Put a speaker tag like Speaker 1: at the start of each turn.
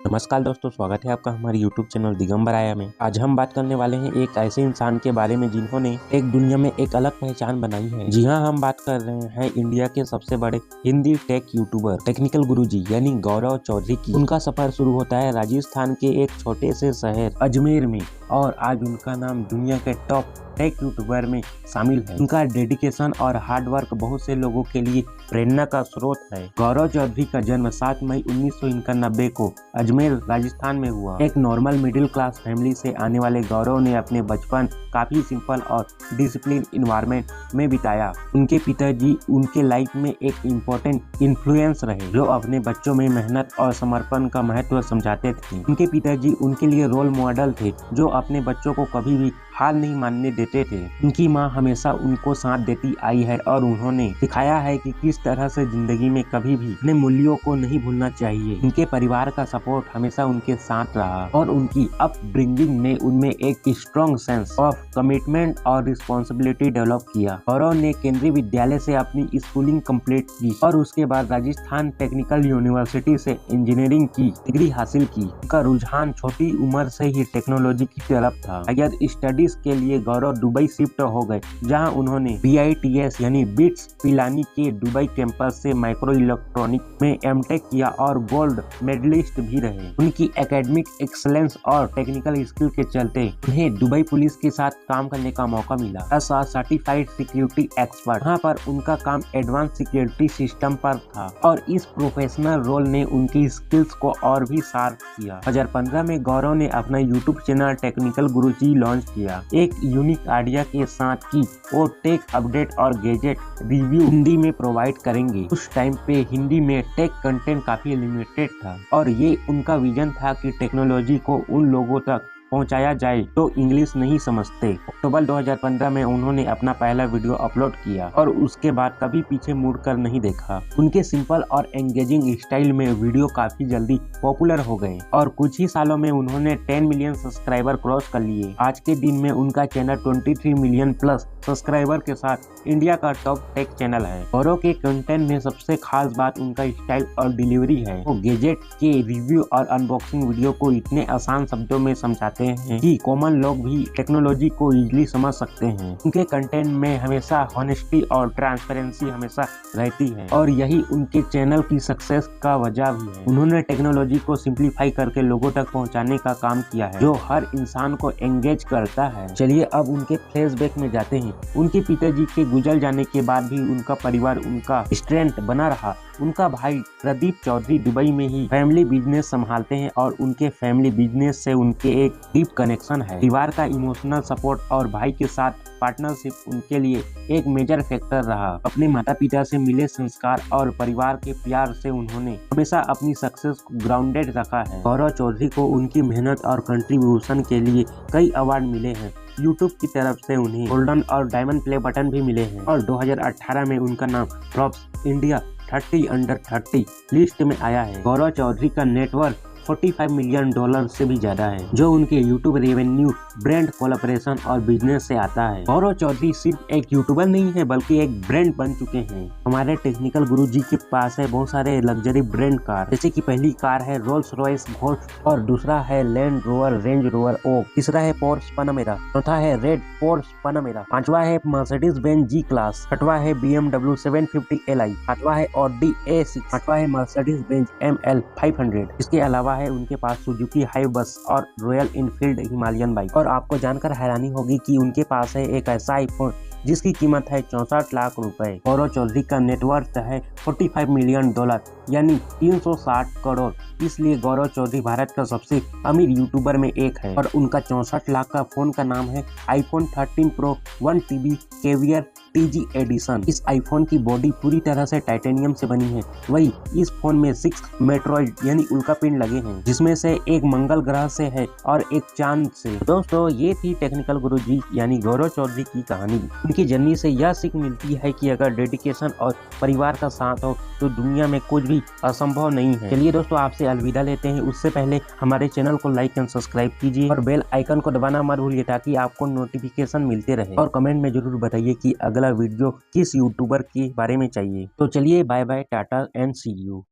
Speaker 1: नमस्कार दोस्तों, स्वागत है आपका हमारे YouTube चैनल दिगंबर आया में। आज हम बात करने वाले हैं एक ऐसे इंसान के बारे में जिन्होंने एक दुनिया में एक अलग पहचान बनाई है। जी हाँ, हम बात कर रहे हैं इंडिया के सबसे बड़े हिंदी टेक यूट्यूबर टेक्निकल गुरुजी यानी गौरव चौधरी की। उनका सफर शुरू होता है राजस्थान के एक छोटे से शहर अजमेर में और आज उनका नाम दुनिया के टॉप टेक यूट्यूबर में शामिल है। उनका डेडिकेशन और हार्ड वर्क बहुत से लोगों के लिए प्रेरणा का स्रोत है। गौरव चौधरी का जन्म 7 मई 1991 को अजमेर राजस्थान में हुआ। एक नॉर्मल मिडिल क्लास फैमिली से आने वाले गौरव ने अपने बचपन काफी सिंपल और डिसिप्लिन इन्वायरमेंट में बिताया। उनके पिताजी उनके लाइफ में एक इम्पोर्टेंट इन्फ्लुएंस रहे, जो अपने बच्चों में मेहनत और समर्पण का महत्व समझाते थे। उनके पिताजी उनके लिए रोल मॉडल थे, जो अपने बच्चों को कभी भी हार नहीं मानने देते थे। उनकी माँ हमेशा उनको साथ देती आई है और उन्होंने सिखाया है कि किस तरह से जिंदगी में कभी भी अपने मूल्यों को नहीं भूलना चाहिए। उनके परिवार का सपोर्ट हमेशा उनके साथ रहा और उनकी अपब्रिंगिंग ने उनमें एक स्ट्रॉन्ग सेंस ऑफ कमिटमेंट और रिस्पॉन्सिबिलिटी डेवलप किया। गौरव ने केंद्रीय विद्यालय से अपनी स्कूलिंग कंप्लीट की और उसके बाद राजस्थान टेक्निकल यूनिवर्सिटी से इंजीनियरिंग की डिग्री हासिल की। उनका रुझान छोटी उम्र से ही टेक्नोलॉजी की तरफ था। हायर स्टडीज के लिए गौरव दुबई शिफ्ट हो गए, जहां उन्होंने BITS यानी बिट्स पिलानी के दुबई कैंपस से माइक्रो इलेक्ट्रॉनिक में एमटेक किया और गोल्ड मेडलिस्ट भी रहे। उनकी एकेडमिक एक्सलेंस और टेक्निकल स्किल के चलते उन्हें दुबई पुलिस के साथ काम करने का मौका मिला एज सर्टिफाइड सिक्योरिटी एक्सपर्ट। यहाँ पर उनका काम एडवांस सिक्योरिटी सिस्टम पर था और इस प्रोफेशनल रोल ने उनकी स्किल्स को और भी शार्प किया। 2015 में गौरव ने अपना यूट्यूब चैनल टेक्निकल गुरुजी लॉन्च किया, एक यूनिक आइडिया के साथ कि वो टेक अपडेट और गैजेट रिव्यू हिंदी में प्रोवाइड करेंगे। उस टाइम पे हिंदी में टेक कंटेंट काफी लिमिटेड था और ये उनका विजन था कि टेक्नोलॉजी को उन लोगों तक पहुंचाया जाए जो इंग्लिश नहीं समझते। अक्टूबर 2015 में उन्होंने अपना पहला वीडियो अपलोड किया और उसके बाद कभी पीछे मुड़कर नहीं देखा। उनके सिंपल और एंगेजिंग स्टाइल में वीडियो काफी जल्दी पॉपुलर हो गए और कुछ ही सालों में उन्होंने 10 मिलियन सब्सक्राइबर क्रॉस कर लिए। आज के दिन में उनका चैनल 23 मिलियन प्लस सब्सक्राइबर के साथ इंडिया का टॉप टेक चैनल है। गौरव के कंटेंट में सबसे खास बात उनका स्टाइल और डिलीवरी है। वो गैजेट के रिव्यू और अनबॉक्सिंग वीडियो को इतने आसान शब्दों में समझाते हैं कि कॉमन लोग भी टेक्नोलॉजी को इजीली समझ सकते हैं। उनके कंटेंट में हमेशा हॉनेस्टी और ट्रांसपेरेंसी हमेशा रहती है और यही उनके चैनल की सक्सेस का वजह भी है। उन्होंने टेक्नोलॉजी को सिंप्लीफाई करके लोगों तक पहुंचाने का काम किया है, जो हर इंसान को एंगेज करता है। चलिए अब उनके फ्लैशबैक में जाते हैं। उनके पिताजी के गुजर जाने के बाद भी उनका परिवार उनका स्ट्रेंथ बना रहा। उनका भाई प्रदीप चौधरी दुबई में ही फैमिली बिजनेस संभालते हैं और उनके फैमिली बिजनेस से उनके एक डीप कनेक्शन है। परिवार का इमोशनल सपोर्ट और भाई के साथ पार्टनरशिप उनके लिए एक मेजर फैक्टर रहा। अपने माता पिता से मिले संस्कार और परिवार के प्यार से उन्होंने हमेशा अपनी सक्सेस को ग्राउंडेड रखा है। गौरव चौधरी को उनकी मेहनत और कंट्रीब्यूशन के लिए कई अवार्ड मिले हैं। यूट्यूब की तरफ से उन्हें गोल्डन और डायमंड प्ले बटन भी मिले हैं और 2018 में उनका नाम फोर्ब्स इंडिया 30 अंडर 30 लिस्ट में आया है। गौरव चौधरी का नेटवर्क $45 मिलियन से भी ज्यादा है, जो उनके यूट्यूब रेवेन्यू, ब्रांड कोलैबोरेशन और बिजनेस से आता है। गौरव चौधरी सिर्फ एक यूट्यूबर नहीं है बल्कि एक ब्रांड बन चुके हैं। हमारे टेक्निकल गुरुजी के पास है बहुत सारे लग्जरी ब्रांड कार, जैसे कि पहली कार है रोल्स रॉयस घोस्ट और दूसरा है लैंड रोवर रेंज रोवर ओक, तीसरा है पोर्श पनामेरा, चौथा है रेड पोर्श पनामेरा, पांचवा है मर्सिडीज बेंज जी क्लास, छठवा है BMW 750 Li, सातवा है ऑडी A6, आठवा है मर्सिडीज बेंज ML 500। इसके अलावा है उनके पास सुजुकी हाइबस और रॉयल इनफील्ड हिमालयन बाइक। और आपको जानकर हैरानी होगी कि उनके पास है एक ऐसा आईफोन जिसकी कीमत है 64 लाख रुपए। गौरव चौधरी का नेटवर्थ है $45 मिलियन यानी 360 करोड़। इसलिए गौरव चौधरी भारत का सबसे अमीर यूट्यूबर में एक है और उनका 64 लाख का फोन का नाम है iPhone 13 Pro 1TB Caviar TG edition. इस आईफोन की बॉडी पूरी तरह से टाइटेनियम से बनी है। वही इस फोन में 6 मेट्रॉइड यानी उल्कापिंड लगे हैं, जिसमें से एक मंगल ग्रह से है और एक चांद से। दोस्तों ये थी टेक्निकल गुरुजी यानी गौरव चौधरी की कहानी। उनकी जर्नी से यह सीख मिलती है कि अगर डेडिकेशन और परिवार का साथ हो तो दुनिया में कुछ भी असंभव नहीं है। चलिए दोस्तों आपसे अलविदा लेते हैं। उससे पहले हमारे चैनल को लाइक एंड सब्सक्राइब कीजिए और बेल आइकन को दबाना मत भूलिए ताकि आपको नोटिफिकेशन मिलते रहे। और कमेंट में जरूर बताइए कि अगला वीडियो किस यूट्यूबर के बारे में चाहिए। तो चलिए bye bye, ta-ta and see you.